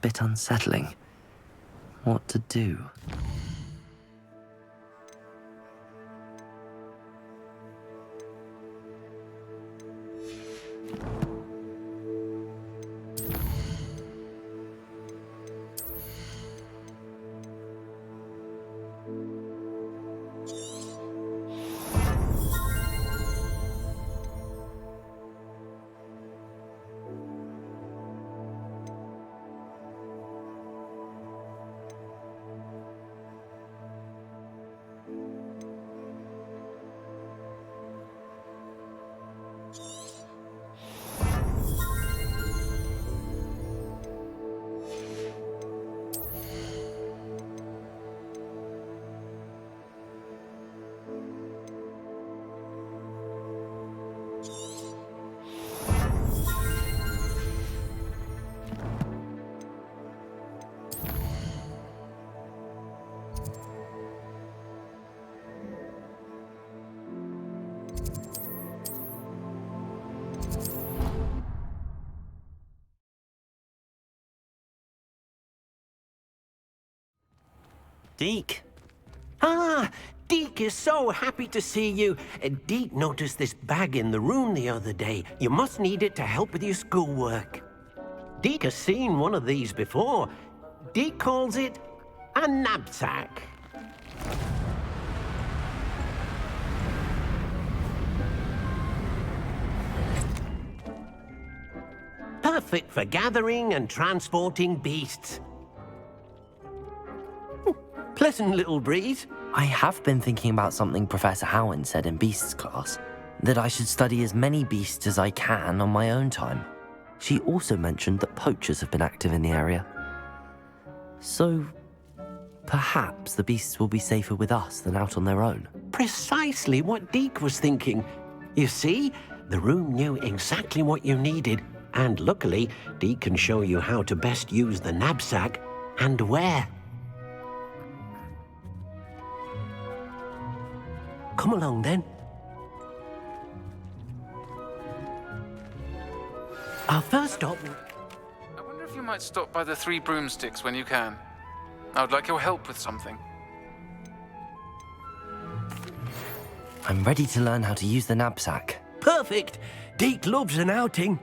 bit unsettling. What to do? Deke. Ah, Deke is so happy to see you. Deke noticed this bag in the room the other day. You must need it to help with your schoolwork. Deke has seen one of these before. Deke calls it a knapsack. Perfect for gathering and transporting beasts. Pleasant little breeze. I have been thinking about something Professor Howard said in Beasts class, that I should study as many beasts as I can on my own time. She also mentioned that poachers have been active in the area. So, perhaps the beasts will be safer with us than out on their own. Precisely what Deke was thinking. You see, the room knew exactly what you needed, and luckily, Deke can show you how to best use the knapsack and where. Come along, then. Our first stop... I wonder if you might stop by the Three Broomsticks when you can. I would like your help with something. I'm ready to learn how to use the knapsack. Perfect! Deke loves an outing.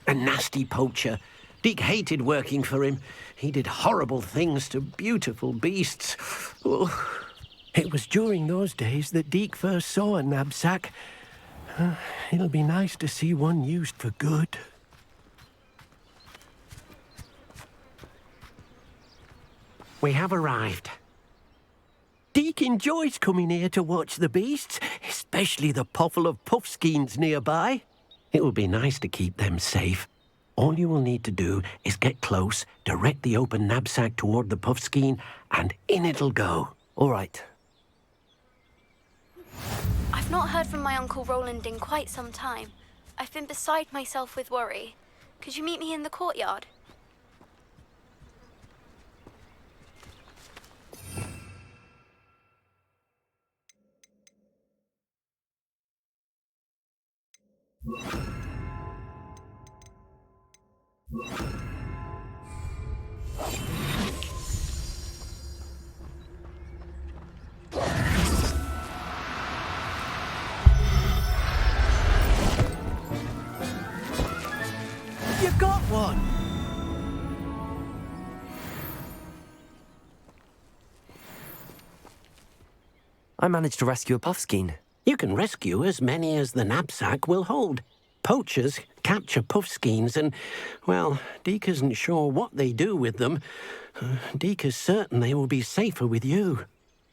A nasty poacher. Deke hated working for him. He did horrible things to beautiful beasts. Oh. It was during those days that Deke first saw a knapsack. It'll be nice to see one used for good. We have arrived. Deke enjoys coming here to watch the beasts, especially the puffle of puffskeins nearby. It will be nice to keep them safe. All you will need to do is get close, direct the open knapsack toward the puffskein, and in it'll go. All right. I've not heard from my Uncle Roland in quite some time. I've been beside myself with worry. Could you meet me in the courtyard? You got one! I managed to rescue a puffskein. You can rescue as many as the knapsack will hold. Poachers capture puffskeins and, well, Deke isn't sure what they do with them. Deke is certain they will be safer with you.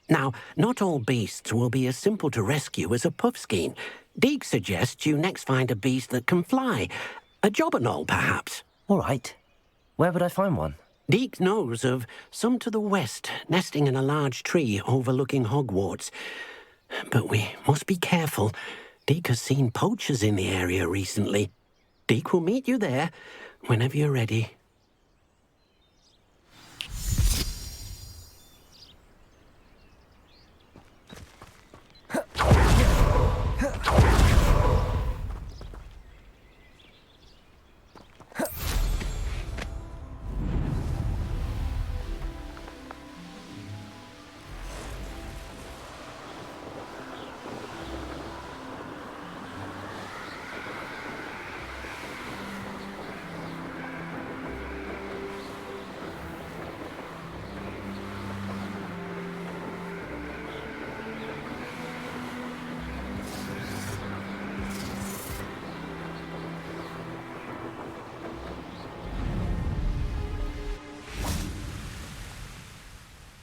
Now, not all beasts will be as simple to rescue as a puffskein. Deke suggests you next find a beast that can fly. A jobberknoll, perhaps. All right. Where would I find one? Deke knows of some to the west, nesting in a large tree overlooking Hogwarts. But we must be careful. Deke has seen poachers in the area recently. Deke will meet you there whenever you're ready.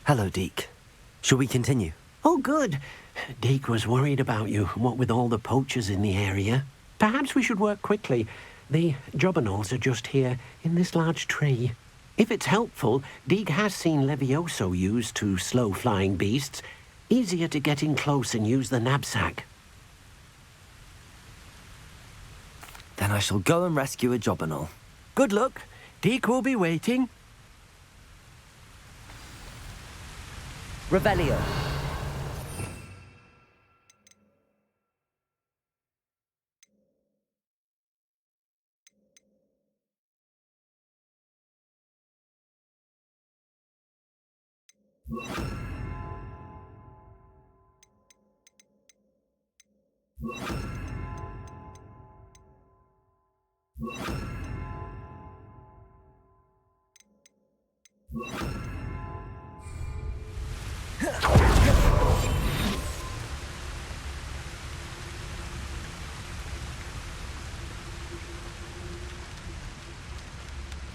Hello, Deke. Shall we continue? Oh, good. Deke was worried about you, what with all the poachers in the area. Perhaps we should work quickly. The jobberknolls are just here, in this large tree. If it's helpful, Deke has seen Levioso used to slow flying beasts. Easier to get in close and use the Nab-Sack. Then I shall go and rescue a jobberknoll. Good luck. Deke will be waiting. Revelio.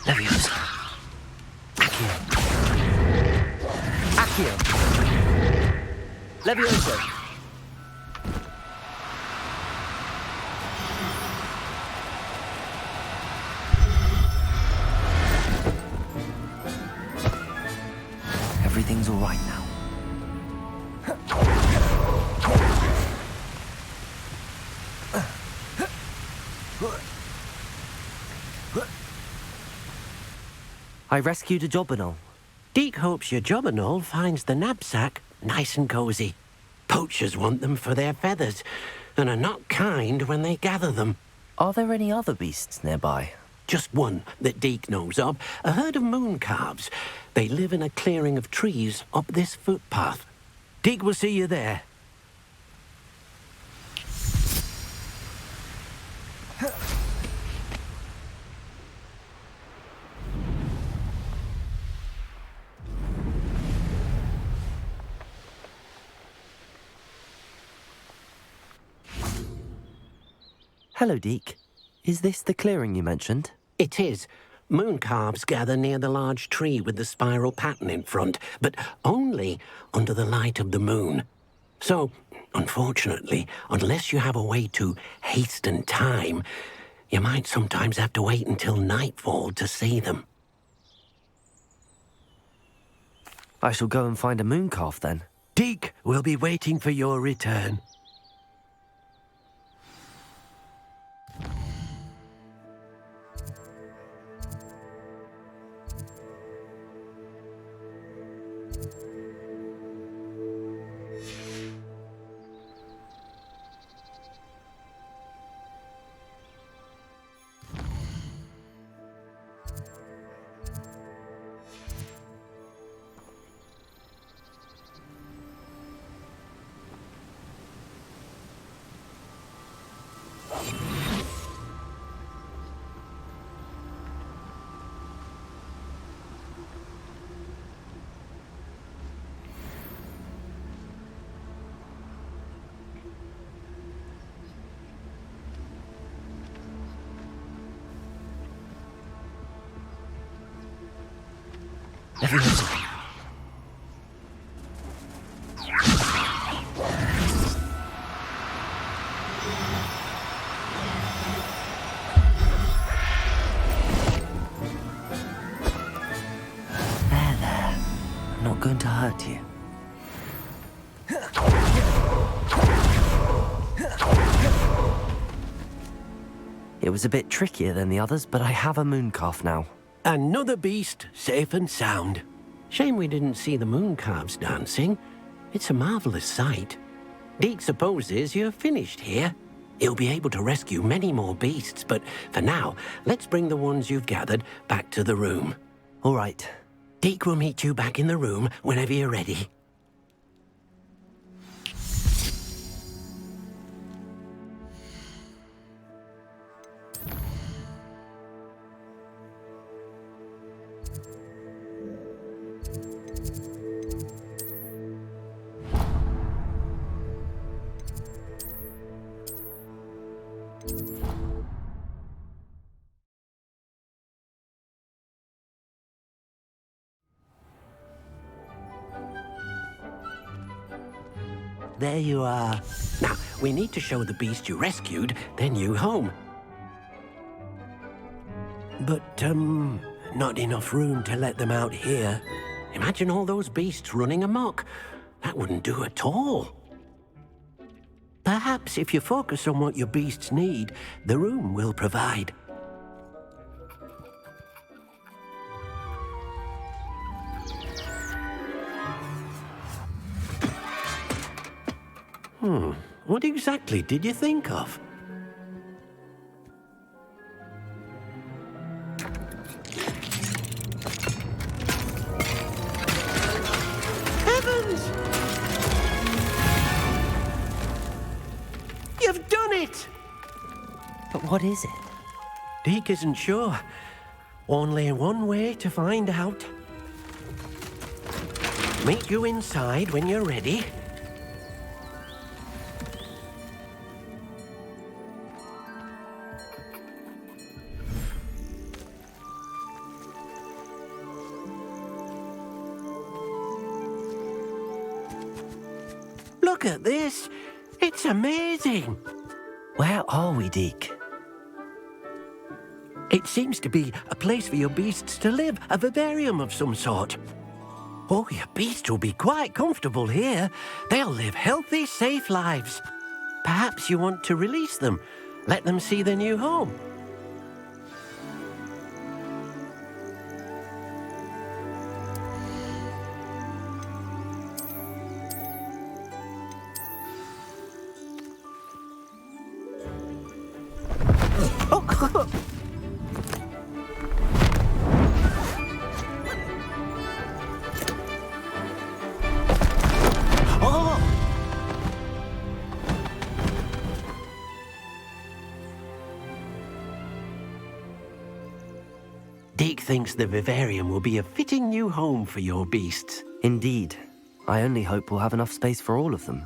Levioso. Accio. Accio. Levioso. Everything's all right now. I rescued a jobberknoll. Deke hopes your jobberknoll finds the Nab-Sack nice and cozy. Poachers want them for their feathers and are not kind when they gather them. Are there any other beasts nearby? Just one that Deke knows of, a herd of moon calves. They live in a clearing of trees up this footpath. Deke will see you there. Hello, Deke. Is this the clearing you mentioned? It is. Moon calves gather near the large tree with the spiral pattern in front, but only under the light of the moon. So, unfortunately, unless you have a way to hasten time, you might sometimes have to wait until nightfall to see them. I shall go and find a moon calf then. Deke will be waiting for your return. Levioso. There. I'm not going to hurt you. It was a bit trickier than the others, but I have a moon calf now. Another beast, safe and sound. Shame we didn't see the moon calves dancing. It's a marvelous sight. Deke supposes you're finished here. He'll be able to rescue many more beasts, but for now, let's bring the ones you've gathered back to the room. All right. Deke will meet you back in the room whenever you're ready. There you are. Now, we need to show the beast you rescued their new home. But, not enough room to let them out here. Imagine all those beasts running amok. That wouldn't do at all. Perhaps if you focus on what your beasts need, the room will provide. What exactly did you think of? Heavens! You've done it! But what is it? Deke isn't sure. Only one way to find out. Meet you inside when you're ready. Look at this. It's amazing. Where are we, Deke? It seems to be a place for your beasts to live, a vivarium of some sort. Oh, your beasts will be quite comfortable here. They'll live healthy, safe lives. Perhaps you want to release them, let them see their new home. Deke thinks the vivarium will be a fitting new home for your beasts. Indeed. I only hope we'll have enough space for all of them.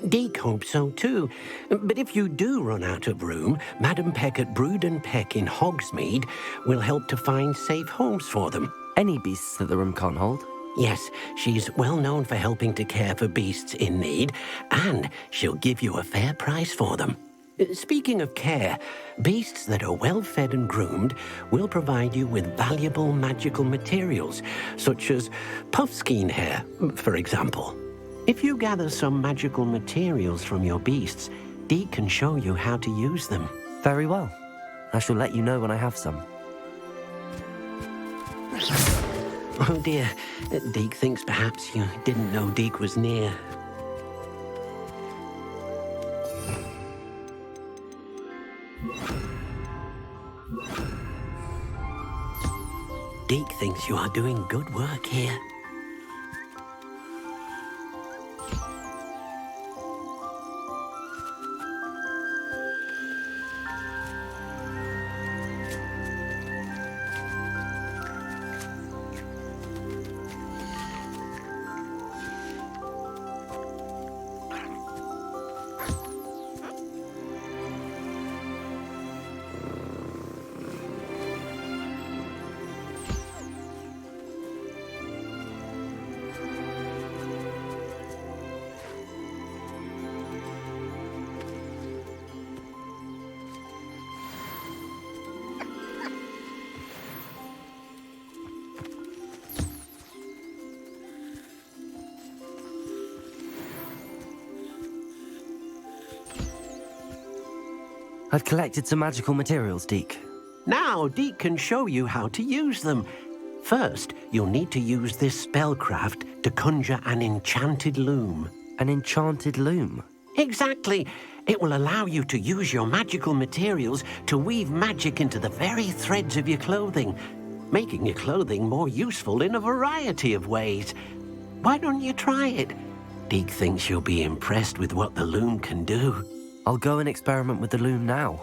Deke hopes so too. But if you do run out of room, Madam Peck at Brood and Peck in Hogsmeade will help to find safe homes for them. Any beasts that the room can't hold? Yes, she's well known for helping to care for beasts in need, and she'll give you a fair price for them. Speaking of care, beasts that are well fed and groomed will provide you with valuable magical materials, such as puffskein hair, for example. If you gather some magical materials from your beasts, Deke can show you how to use them. Very well. I shall let you know when I have some. Oh dear, Deke thinks perhaps you didn't know Deke was near. Deke thinks you are doing good work here. I'd collected some magical materials, Deke. Now, Deke can show you how to use them. First, you'll need to use this spellcraft to conjure an enchanted loom. An enchanted loom? Exactly. It will allow you to use your magical materials to weave magic into the very threads of your clothing, making your clothing more useful in a variety of ways. Why don't you try it? Deke thinks you'll be impressed with what the loom can do. I'll go and experiment with the loom now.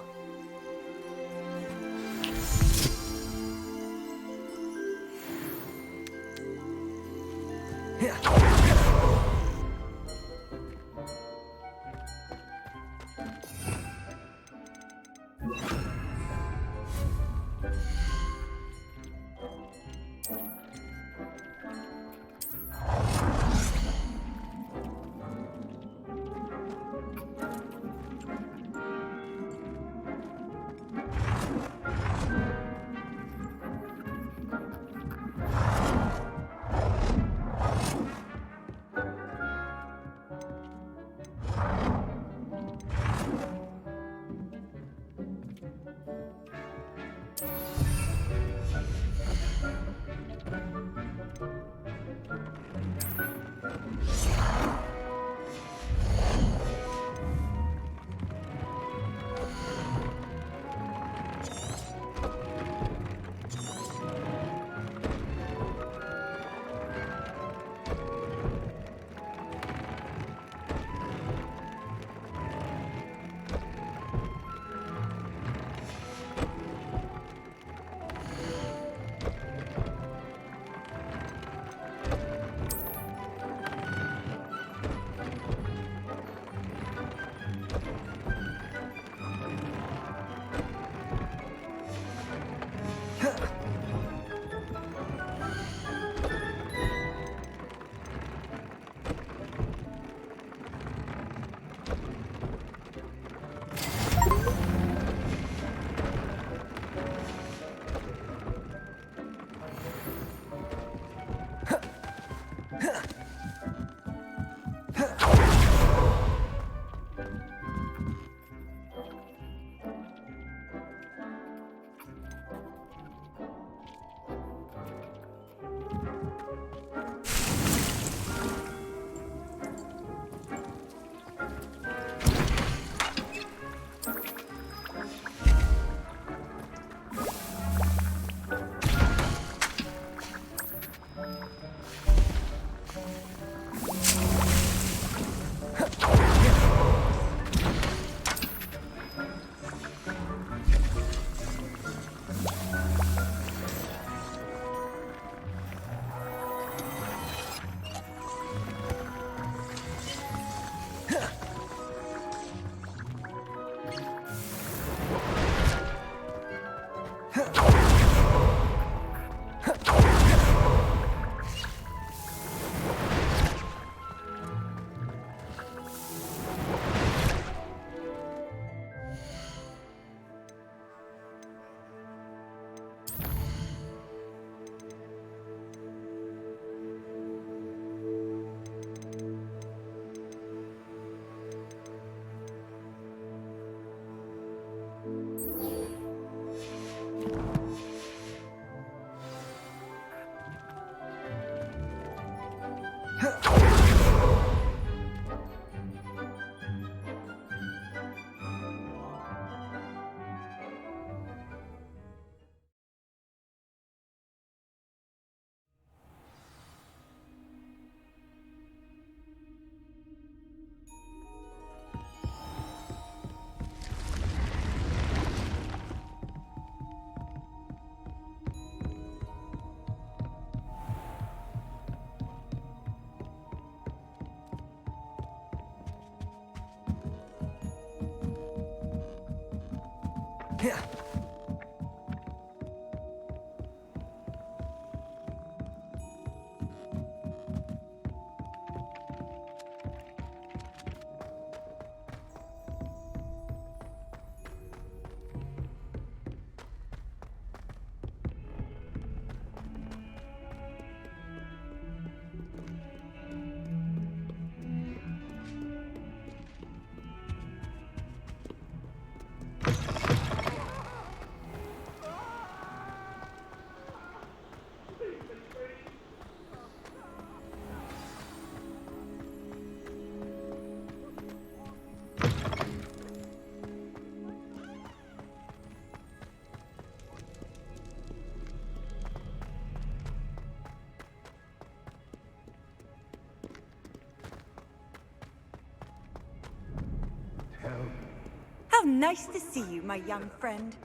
How nice to see you, my young friend.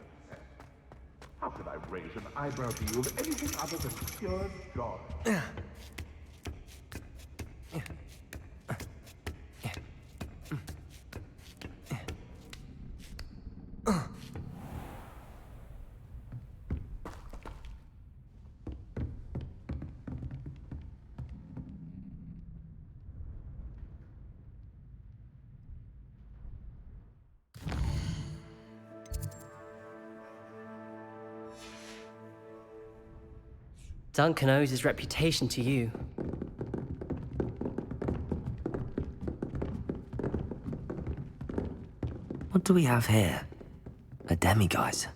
How could I raise an eyebrow to you of anything other than pure joy? Duncan owes his reputation to you. What do we have here? A demiguise.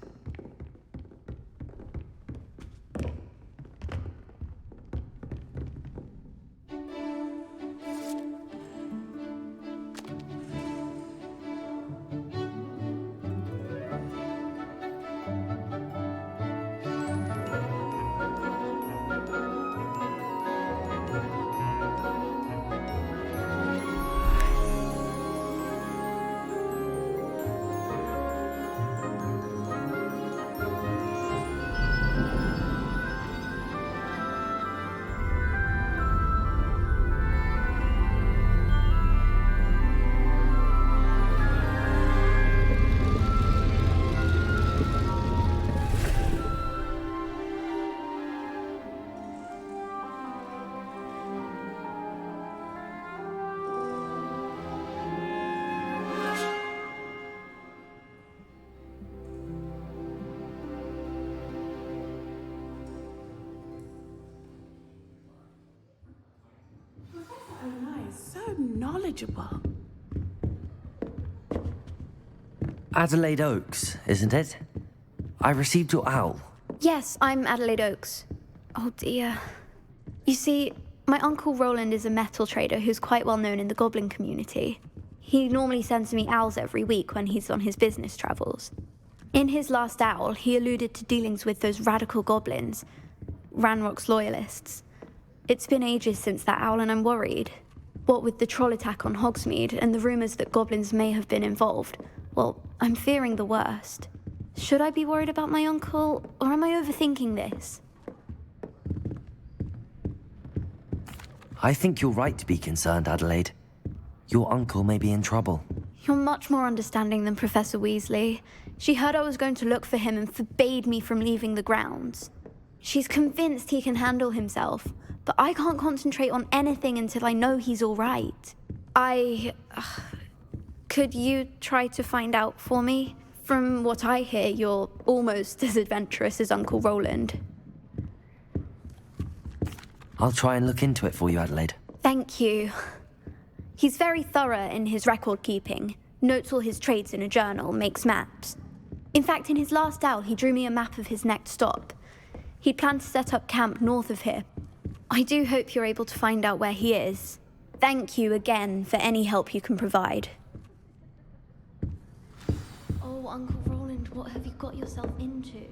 So knowledgeable. Adelaide Oaks, isn't it? I received your owl. Yes, I'm Adelaide Oaks. Oh dear. You see, my Uncle Roland is a metal trader who's quite well known in the goblin community. He normally sends me owls every week when he's on his business travels. In his last owl, he alluded to dealings with those radical goblins, Ranrock's loyalists. It's been ages since that owl and I'm worried. What with the troll attack on Hogsmeade and the rumours that goblins may have been involved, well, I'm fearing the worst. Should I be worried about my uncle, or am I overthinking this? I think you're right to be concerned, Adelaide. Your uncle may be in trouble. You're much more understanding than Professor Weasley. She heard I was going to look for him and forbade me from leaving the grounds. She's convinced he can handle himself, but I can't concentrate on anything until I know he's all right. Could you try to find out for me? From what I hear, you're almost as adventurous as Uncle Roland. I'll try and look into it for you, Adelaide. Thank you. He's very thorough in his record keeping, notes all his trades in a journal, makes maps. In fact, in his last owl, he drew me a map of his next stop. He'd planned to set up camp north of here. I do hope you're able to find out where he is. Thank you again for any help you can provide. Oh, Uncle Roland, what have you got yourself into?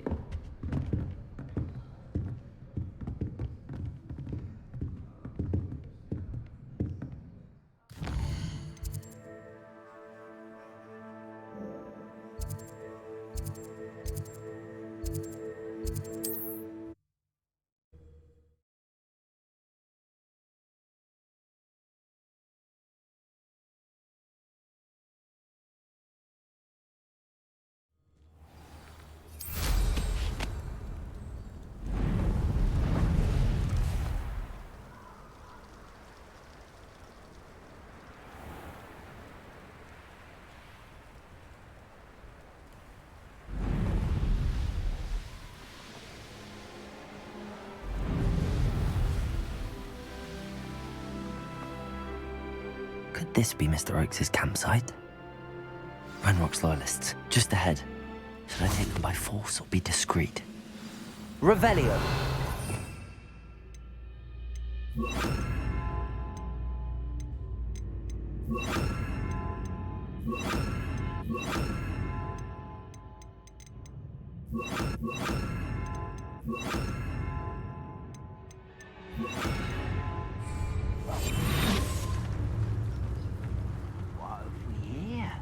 Could this be Mr. Oakes' campsite? Ranrock's loyalists, just ahead. Should I take them by force or be discreet? Revelio! Yeah.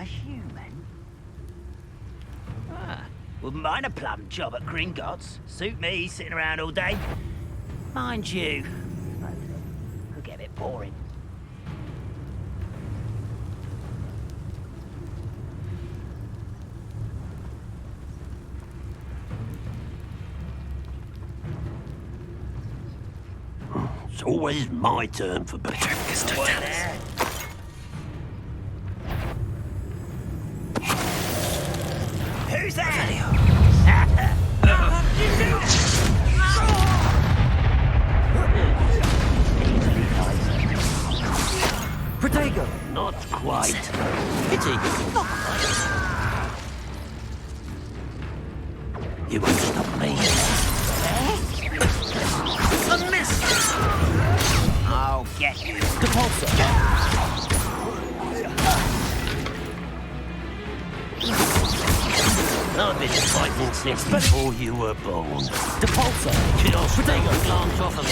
A human? Wouldn't mind a plum job at Gringotts. Suit me, sitting around all day. Mind you, could get a bit boring. It's always my turn for Petrifacus Totalis. Who's that? Protego! Not quite. Pity. Not quite. You won't stop me. A miss! I'll get you. I've been fighting since before you were born. Depulsor! Just take a glance off of me.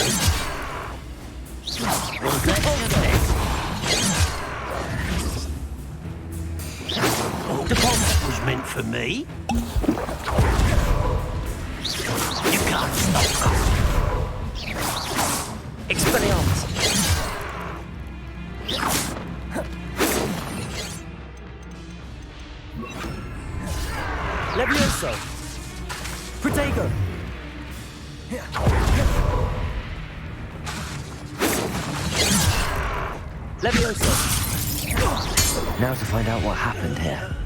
Was that your best? Oh, that was meant for me. You can't stop us. Expelliarmus! Levioso! Protego! Levioso! Now to find out what happened here.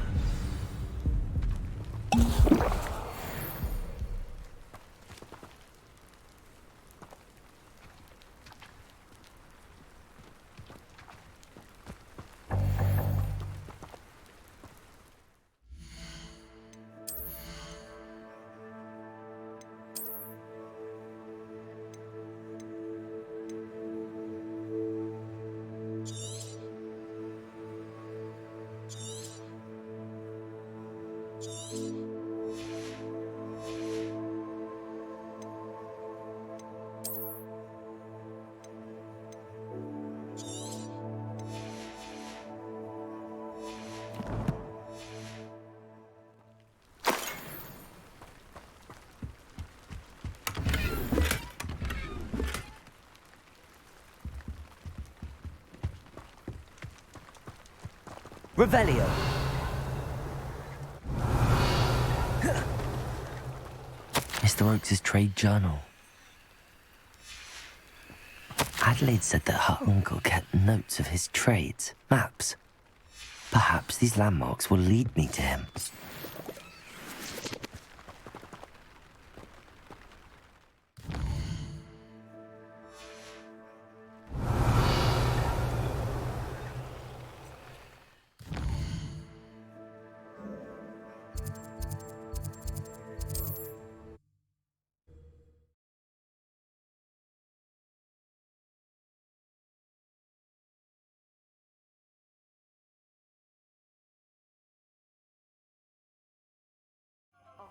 Revelio. Mr. Oakes' trade journal. Adelaide said that her uncle kept notes of his trades, maps. Perhaps these landmarks will lead me to him.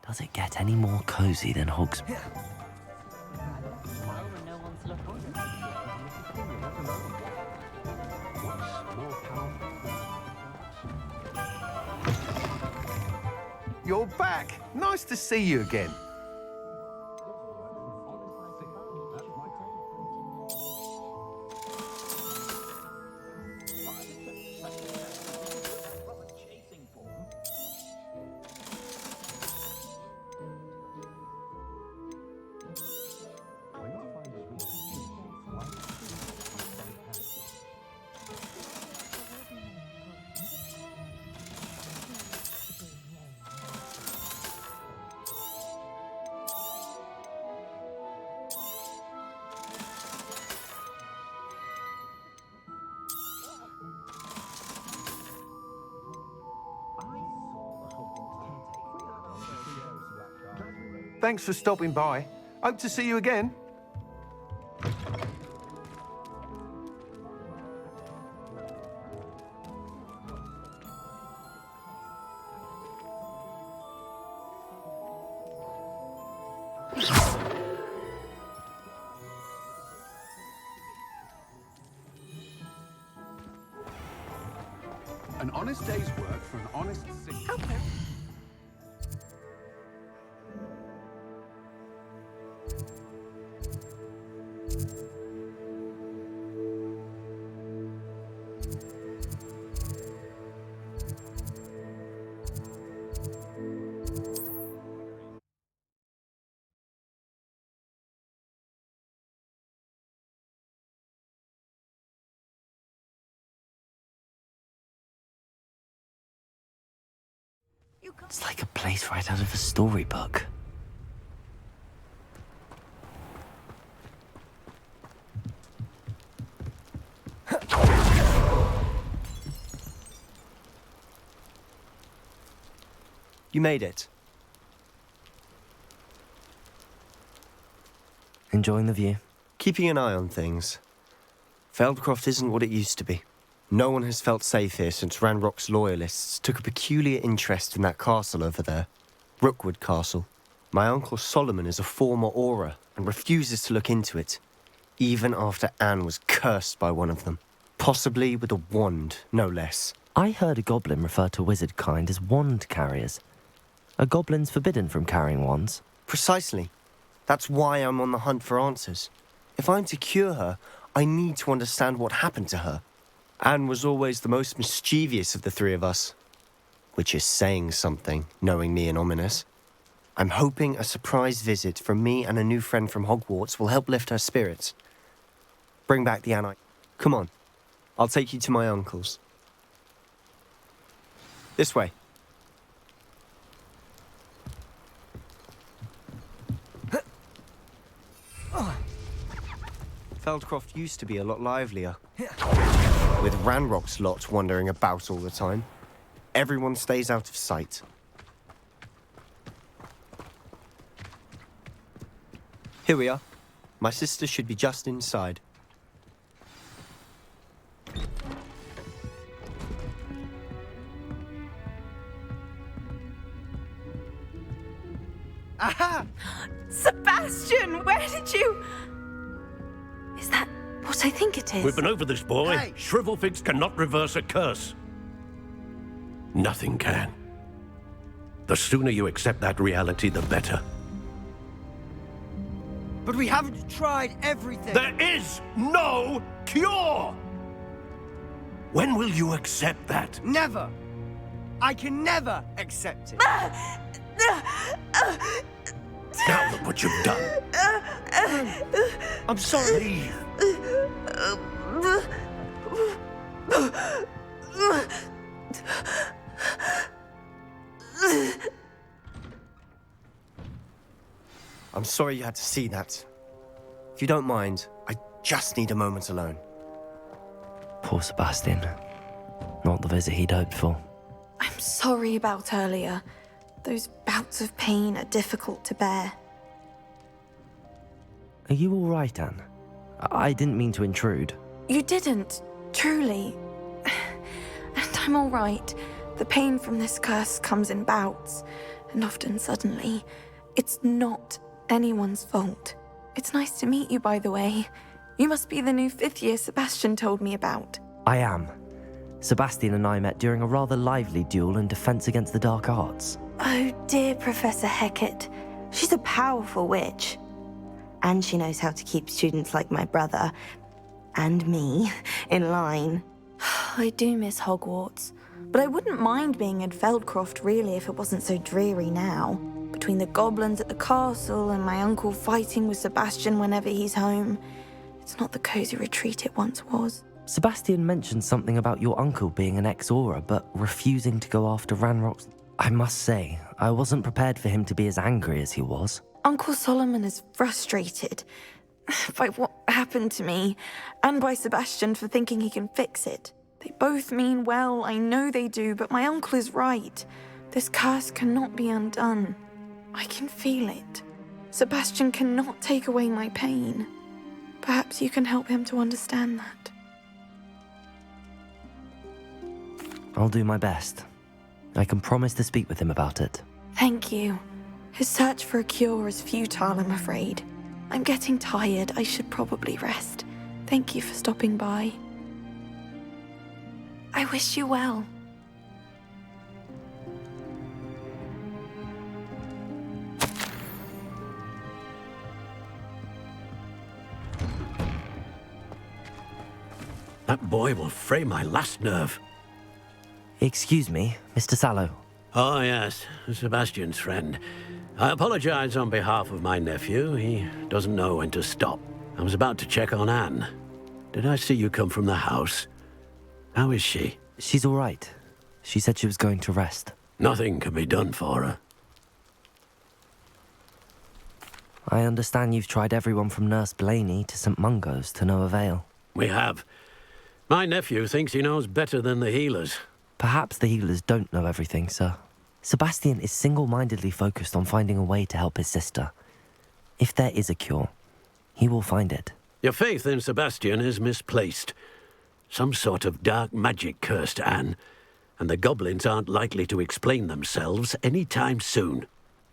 Does it get any more cozy than Hogsmeade? You're back. Nice to see you again. Thanks for stopping by. Hope to see you again. An honest day's work for an honest Okay. It's like a place right out of a storybook. You made it. Enjoying the view? Keeping an eye on things. Feldcroft isn't what it used to be. No one has felt safe here since Ranrock's loyalists took a peculiar interest in that castle over there. Rookwood Castle. My uncle Solomon is a former Auror and refuses to look into it, even after Anne was cursed by one of them. Possibly with a wand, no less. I heard a goblin refer to wizard kind as wand carriers. Are goblins forbidden from carrying wands? Precisely. That's why I'm on the hunt for answers. If I'm to cure her, I need to understand what happened to her. Anne was always the most mischievous of the three of us. Which is saying something, knowing me and Ominous. I'm hoping a surprise visit from me and a new friend from Hogwarts will help lift her spirits. Bring back the Anne. Come on. I'll take you to my uncle's. This way. Feldcroft used to be a lot livelier. With Ranrock's lot wandering about all the time. Everyone stays out of sight. Here we are. My sister should be just inside. Aha! Sebastian, where did you... Is that what I think it is? We've been over this, boy. Hey. Shrivelfigs cannot reverse a curse. Nothing can. The sooner you accept that reality, the better. But we haven't tried everything. There is no cure! When will you accept that? Never. I can never accept it. Now look what you've done. I'm sorry. Leave. I'm sorry you had to see that. If you don't mind, I just need a moment alone. Poor Sebastian. Not the visit he'd hoped for. I'm sorry about earlier. Those bouts of pain are difficult to bear. Are you all right, Anne? I didn't mean to intrude. You didn't, truly. And I'm all right. The pain from this curse comes in bouts, and often suddenly. It's not anyone's fault. It's nice to meet you, by the way. You must be the new 5th year Sebastian told me about. I am. Sebastian and I met during a rather lively duel in defense against the dark arts. Oh dear, Professor Hecat. She's a powerful witch. And she knows how to keep students like my brother, and me, in line. I do miss Hogwarts, but I wouldn't mind being in Feldcroft really if it wasn't so dreary now. Between the goblins at the castle and my uncle fighting with Sebastian whenever he's home, it's not the cozy retreat it once was. Sebastian mentioned something about your uncle being an ex-Auror, but refusing to go after Ranrock's. I must say, I wasn't prepared for him to be as angry as he was. Uncle Solomon is frustrated by what happened to me, and by Sebastian for thinking he can fix it. They both mean well, I know they do, but my uncle is right. This curse cannot be undone. I can feel it. Sebastian cannot take away my pain. Perhaps you can help him to understand that. I'll do my best. I can promise to speak with him about it. Thank you. His search for a cure is futile, I'm afraid. I'm getting tired. I should probably rest. Thank you for stopping by. I wish you well. boy will fray my last nerve. Excuse me, Mr. Salah. Oh, yes, Sebastian's friend. I apologize on behalf of my nephew. He doesn't know when to stop. I was about to check on Anne. Did I see you come from the house? How is she? She's all right. She said she was going to rest. Nothing can be done for her. I understand you've tried everyone from Nurse Blaney to St. Mungo's to no avail. We have. My nephew thinks he knows better than the healers. Perhaps the healers don't know everything, sir. Sebastian is single-mindedly focused on finding a way to help his sister. If there is a cure, he will find it. Your faith in Sebastian is misplaced. Some sort of dark magic cursed Anne, and the goblins aren't likely to explain themselves any time soon.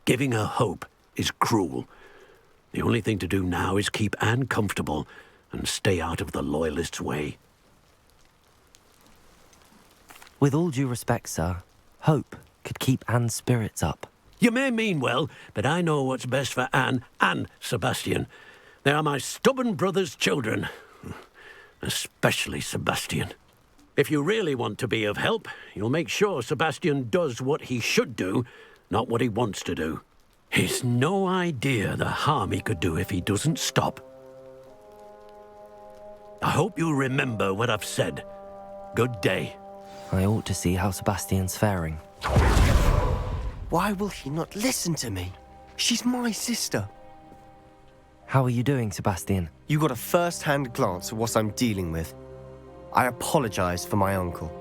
Giving her hope is cruel. The only thing to do now is keep Anne comfortable and stay out of the Loyalists' way. With all due respect, sir, hope could keep Anne's spirits up. You may mean well, but I know what's best for Anne and Sebastian. They are my stubborn brother's children. Especially Sebastian. If you really want to be of help, you'll make sure Sebastian does what he should do, not what he wants to do. He's no idea the harm he could do if he doesn't stop. I hope you remember what I've said. Good day. I ought to see how Sebastian's faring. Why will he not listen to me? She's my sister. How are you doing, Sebastian? You got a first-hand glance at what I'm dealing with. I apologize for my uncle.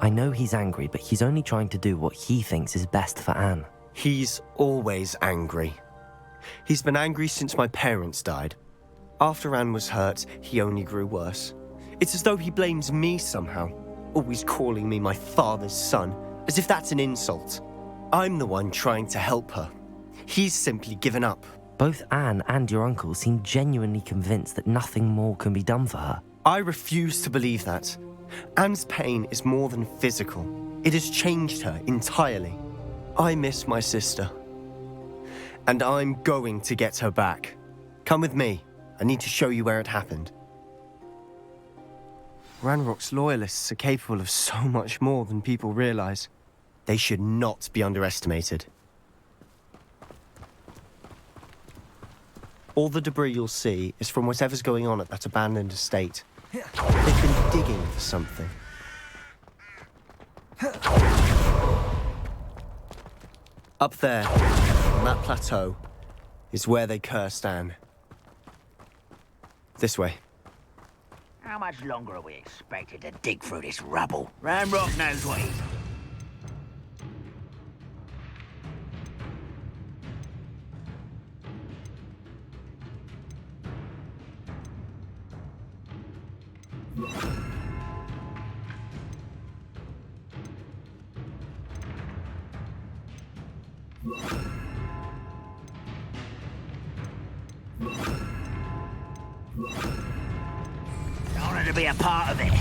I know he's angry, but he's only trying to do what he thinks is best for Anne. He's always angry. He's been angry since my parents died. After Anne was hurt, he only grew worse. It's as though he blames me somehow, always calling me my father's son, as if that's an insult. I'm the one trying to help her. He's simply given up. Both Anne and your uncle seem genuinely convinced that nothing more can be done for her. I refuse to believe that. Anne's pain is more than physical. It has changed her entirely. I miss my sister. And I'm going to get her back. Come with me. I need to show you where it happened. Ranrock's loyalists are capable of so much more than people realize. They should not be underestimated. All the debris you'll see is from whatever's going on at that abandoned estate. They've been digging for something. Up there, on that plateau, is where they cursed Anne. This way. How much longer are we expected to dig through this rubble? Ranrock knows what he's... Don't want to be a part of it.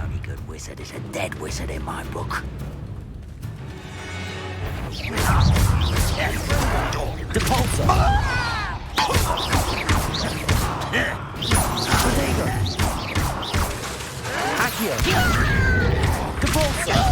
Only good wizard is a dead wizard in my book. Depulsor! Bodega! Accio! Depulsor!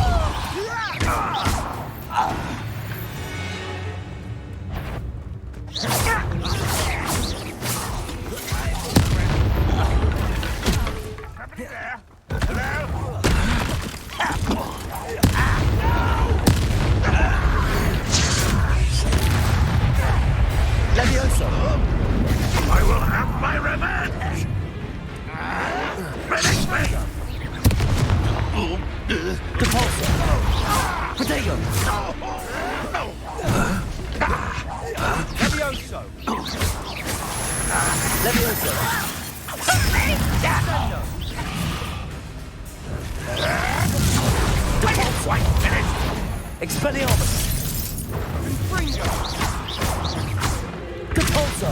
Levioso! I will have my revenge! Release me! Depulsor! Bodega! Levioso! Levioso! Expelliarmus! Depulso!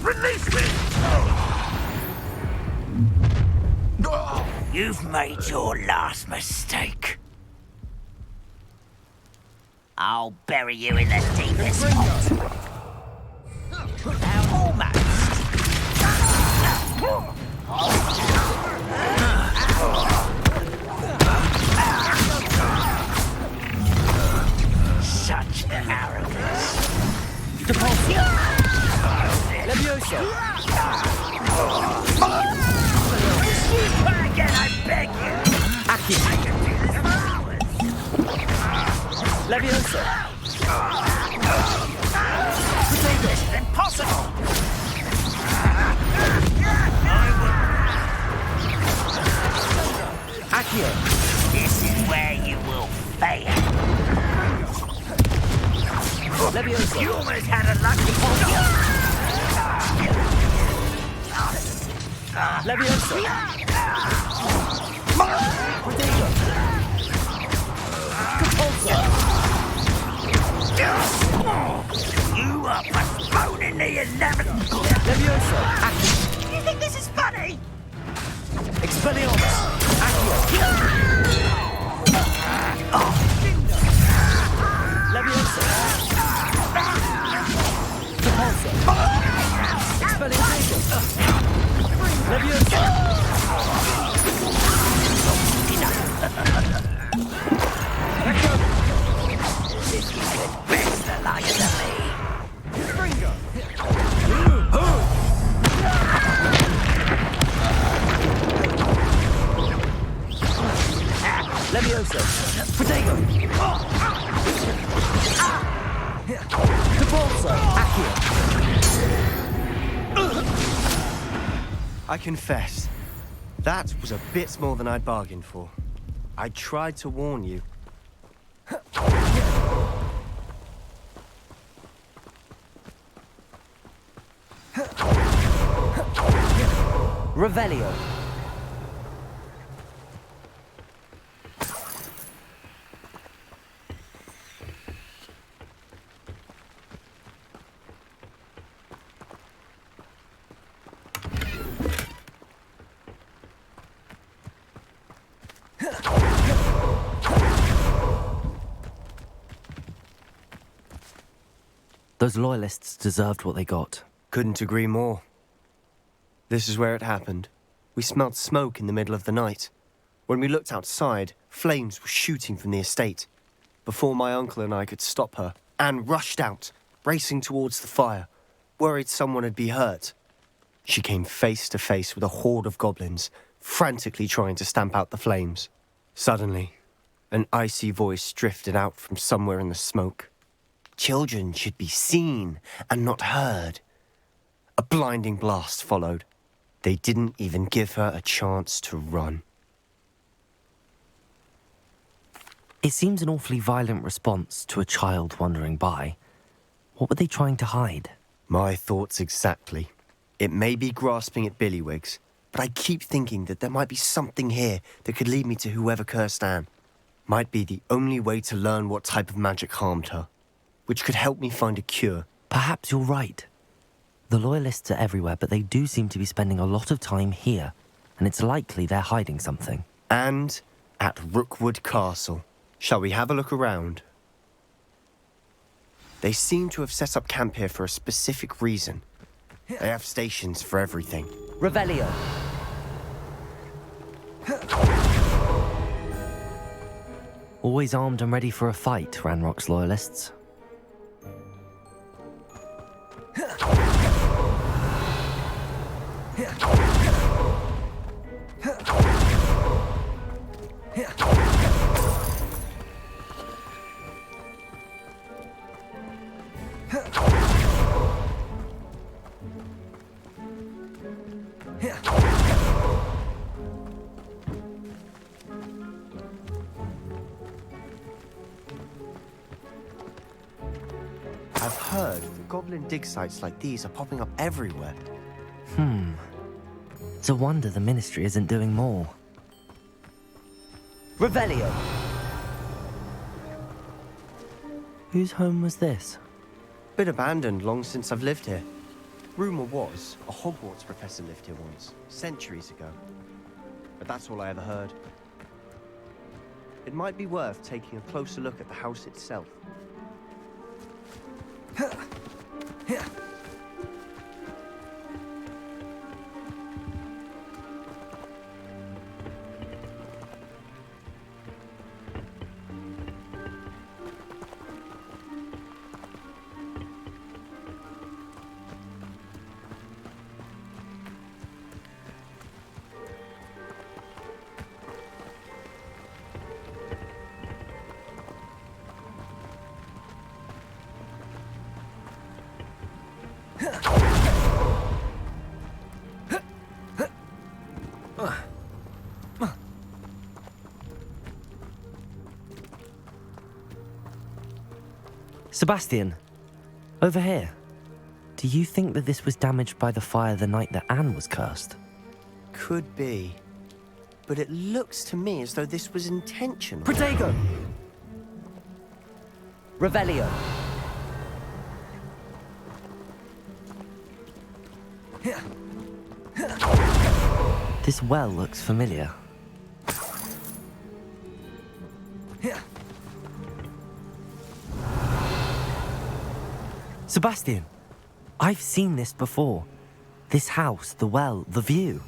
Release me! You've made your last mistake. I'll bury you in the deepest pot. Now, almost. Such arrogance. Levioso! Again, I beg you! Aki! Levioso! This is impossible! Accio! This is where you will fail. Levioso! You almost had a lucky Levioso! You are postponing the inevitable. Levioso! You think this is funny? Expelliarmus! Accio! Levioso! Repulsor! Expelliarmus! Levioso! If you could best the likes of me. Levioso! Protego! Repulsor! Accio! I confess, that was a bit more than I'd bargained for. I tried to warn you. Revelio. Those loyalists deserved what they got. Couldn't agree more. This is where it happened. We smelled smoke in the middle of the night. When we looked outside, flames were shooting from the estate. Before my uncle and I could stop her, Anne rushed out, racing towards the fire, worried someone had been hurt. She came face to face with a horde of goblins, frantically trying to stamp out the flames. Suddenly, an icy voice drifted out from somewhere in the smoke. Children should be seen and not heard. A blinding blast followed. They didn't even give her a chance to run. It seems an awfully violent response to a child wandering by. What were they trying to hide? My thoughts exactly. It may be grasping at billywhigs, but I keep thinking that there might be something here that could lead me to whoever cursed Anne. Might be the only way to learn what type of magic harmed her, which could help me find a cure. Perhaps you're right. The loyalists are everywhere, but they do seem to be spending a lot of time here, and it's likely they're hiding something. And at Rookwood Castle. Shall we have a look around? They seem to have set up camp here for a specific reason. They have stations for everything. Revelio. Always armed and ready for a fight, Ranrock's loyalists. I've heard that goblin dig sites like these are popping up everywhere. It's a wonder the Ministry isn't doing more. Revelio. Whose home was this? Been abandoned long since I've lived here. Rumour was, a Hogwarts professor lived here once, centuries ago. But that's all I ever heard. It might be worth taking a closer look at the house itself. Sebastian, over here. Do you think that this was damaged by the fire the night that Anne was cursed? Could be. But it looks to me as though this was intentional. Protego! Revelio. This well looks familiar. Sebastian, I've seen this before. This house, the well, the view.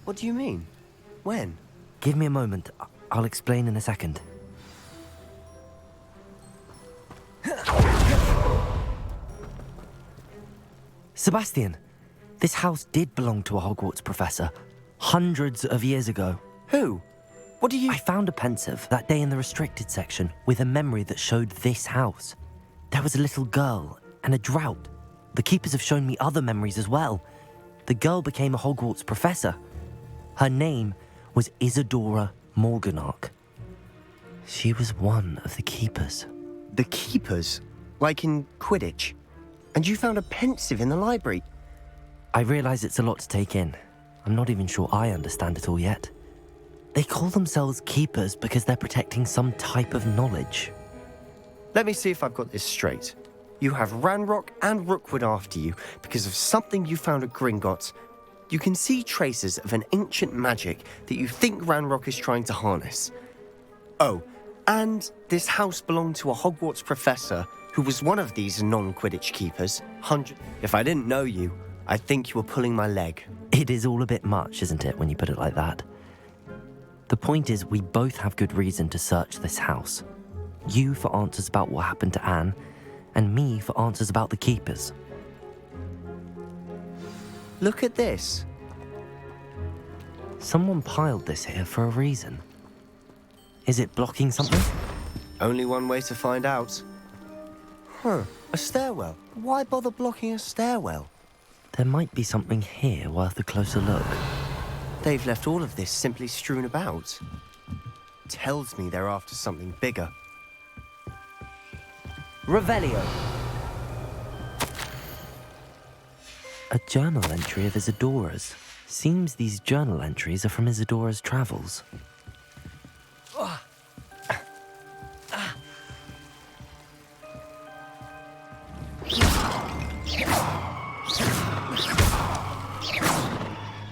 What do you mean? When? Give me a moment. I'll explain in a second. Sebastian, this house did belong to a Hogwarts professor hundreds of years ago. Who? What do you... I found a pensive that day in the restricted section with a memory that showed this house. There was a little girl and a drought. The keepers have shown me other memories as well. The girl became a Hogwarts professor. Her name was Isadora Morganach. She was one of the keepers. The keepers? Like in Quidditch? And you found a pensive in the library? I realise it's a lot to take in. I'm not even sure I understand it all yet. They call themselves keepers because they're protecting some type of knowledge. Let me see if I've got this straight. You have Ranrock and Rookwood after you because of something you found at Gringotts. You can see traces of an ancient magic that you think Ranrock is trying to harness. Oh, and this house belonged to a Hogwarts professor who was one of these non-Quidditch keepers. If I didn't know you, I'd think you were pulling my leg. It is all a bit much, isn't it, when you put it like that? The point is, we both have good reason to search this house. You for answers about what happened to Anne, and me for answers about the keepers. Look at this. Someone piled this here for a reason. Is it blocking something? Only one way to find out. A stairwell. Why bother blocking a stairwell? There might be something here worth a closer look. They've left all of this simply strewn about. Tells me they're after something bigger. Revelio. A journal entry of Isadora's. Seems these journal entries are from Isadora's travels.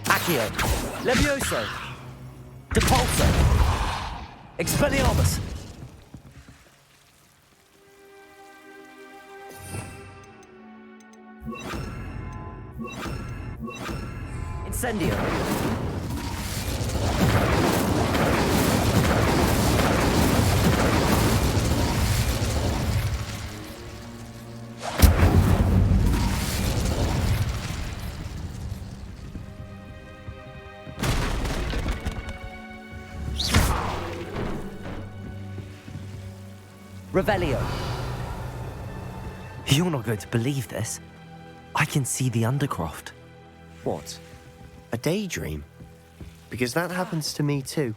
Accio, Levioso, Depulso, Expelliarmus. Incendio. Revelio. You're not going to believe this. I can see the Undercroft. What? A daydream? Because that happens to me too.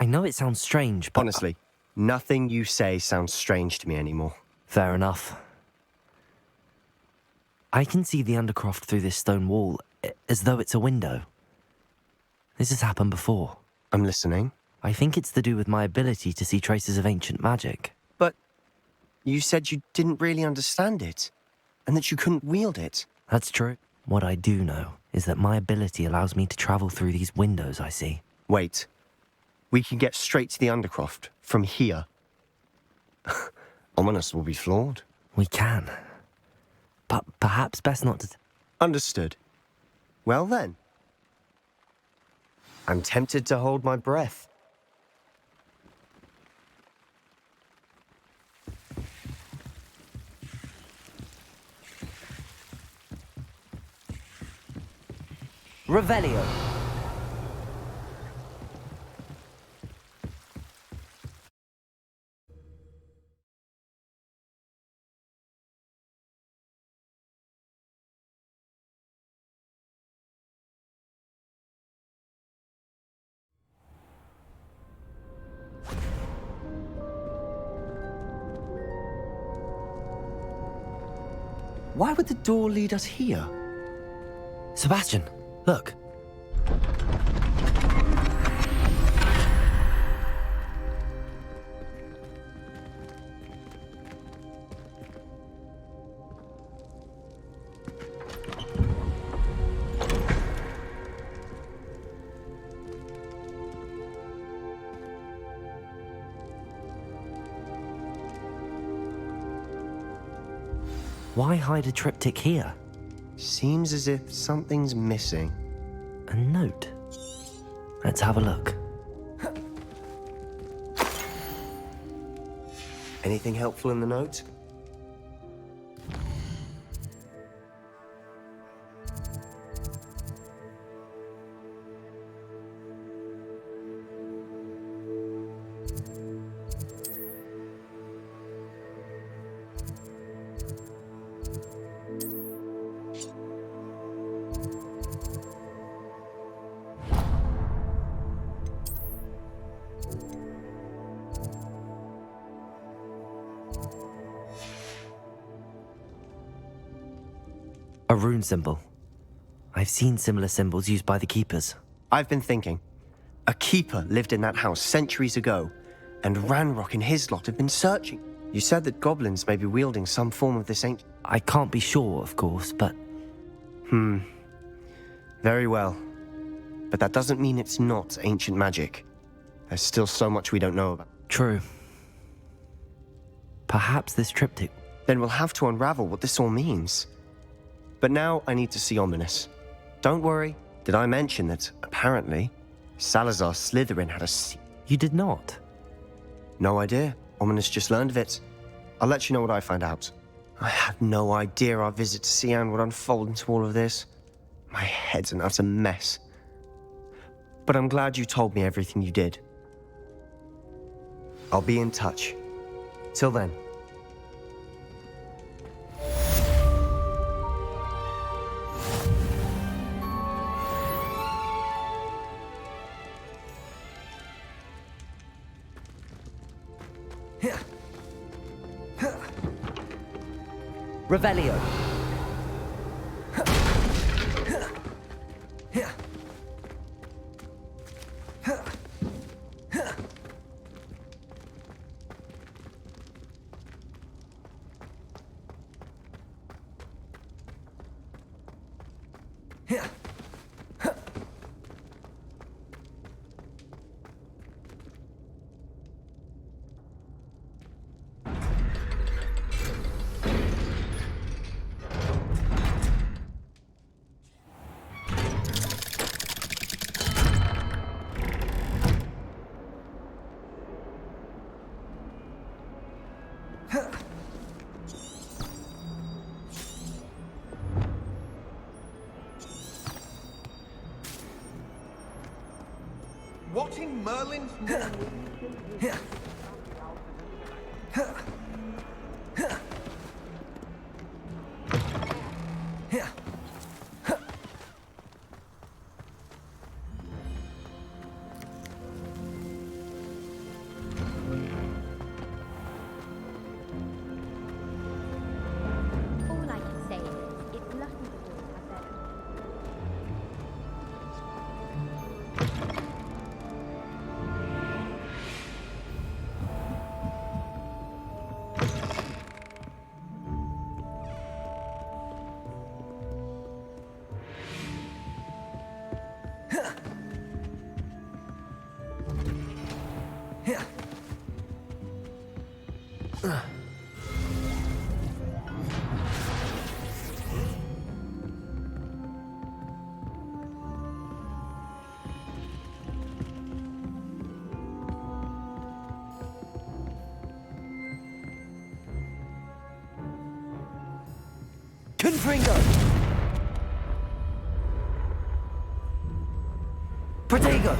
I know it sounds strange, but... Honestly, nothing you say sounds strange to me anymore. Fair enough. I can see the Undercroft through this stone wall, as though it's a window. This has happened before. I'm listening. I think it's to do with my ability to see traces of ancient magic. But you said you didn't really understand it, and that you couldn't wield it. That's true. What I do know is that my ability allows me to travel through these windows I see. Wait. We can get straight to the Undercroft from here. Ominous will be flawed. We can. But perhaps best not to... Understood. Well then. I'm tempted to hold my breath. Revelio. Why would the door lead us here? Sebastian, look. Why hide a triptych here? Seems as if something's missing. A note. Let's have a look. Anything helpful in the note? A rune symbol. I've seen similar symbols used by the keepers. I've been thinking. A keeper lived in that house centuries ago, and Ranrock and his lot have been searching. You said that goblins may be wielding some form of this ancient... I can't be sure, of course, but... Very well. But that doesn't mean it's not ancient magic. There's still so much we don't know about. True. Perhaps this triptych... Then we'll have to unravel what this all means. But now I need to see Ominous. Don't worry. Did I mention that, apparently, Salazar Slytherin had a... You did not? No idea. Ominous just learned of it. I'll let you know what I find out. I had no idea our visit to Cian would unfold into all of this. My head's an utter mess. But I'm glad you told me everything you did. I'll be in touch. Till then. Revelio. What in Merlin's name? All I can say is, it's lucky the boys have their... Confringo! Protego!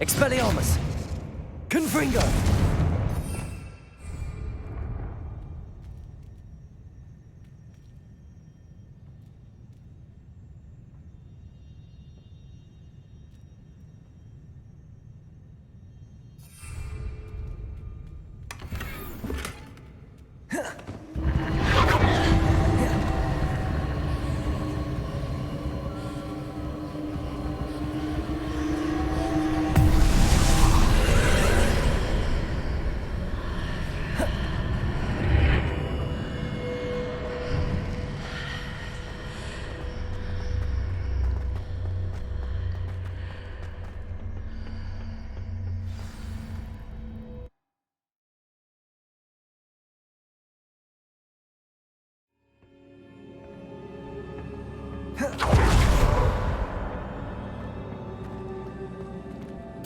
Expelliarmus! Confringo!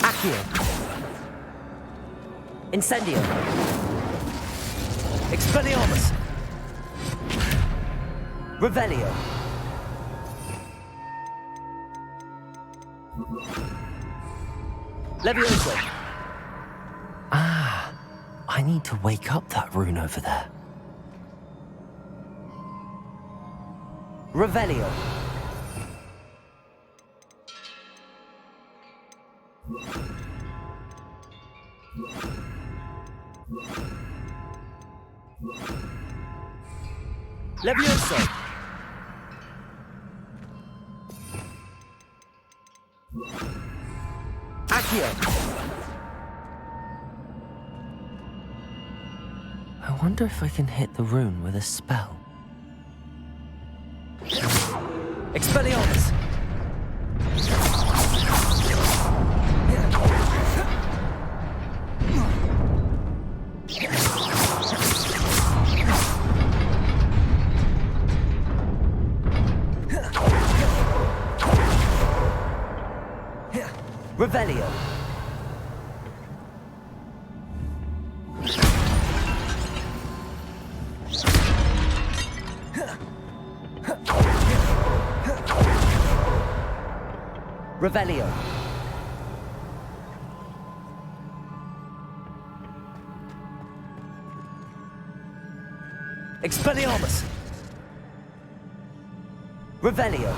Accio. Incendio. Expelliarmus. Revelio. Levioso. Ah, I need to wake up that rune over there. Revelio. Levioso. Accio. I wonder if I can hit the rune with a spell. Expelliarmus. Revelio. Revelio. Expelliarmus. Revelio.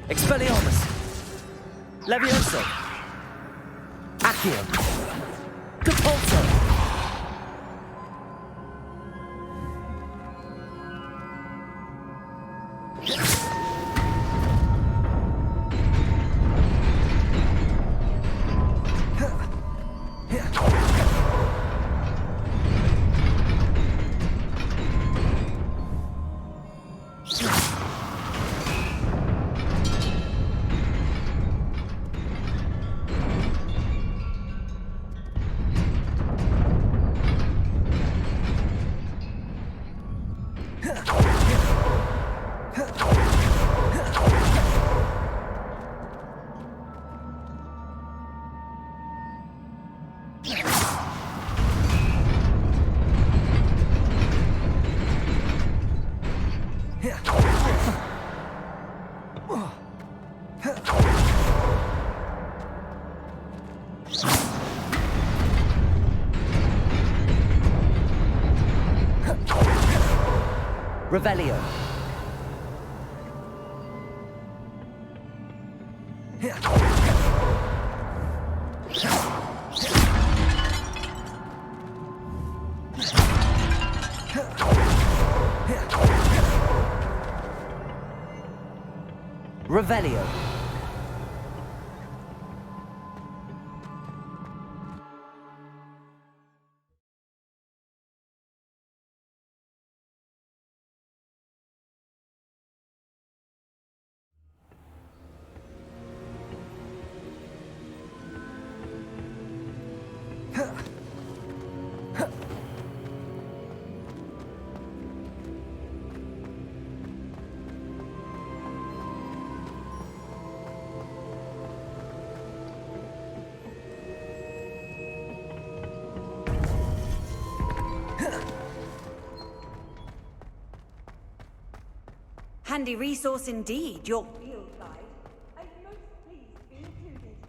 Expelliarmus. Levioso. Accio. Capulso. Revelio. Revelio. Handy resource indeed, your field guide. I'm most pleased to be included.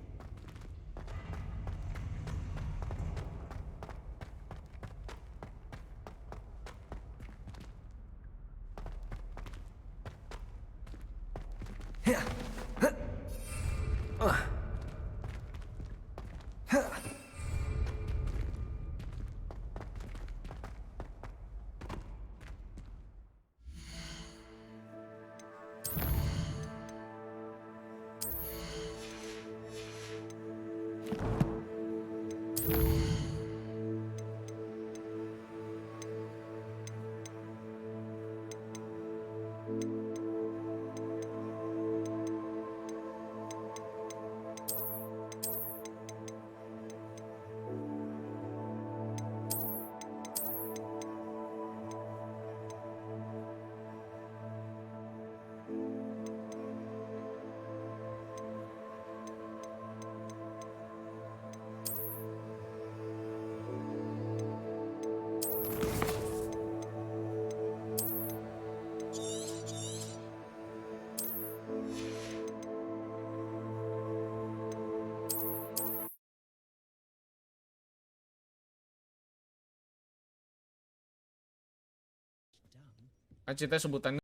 Ceritanya sebutannya.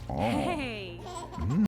Hey.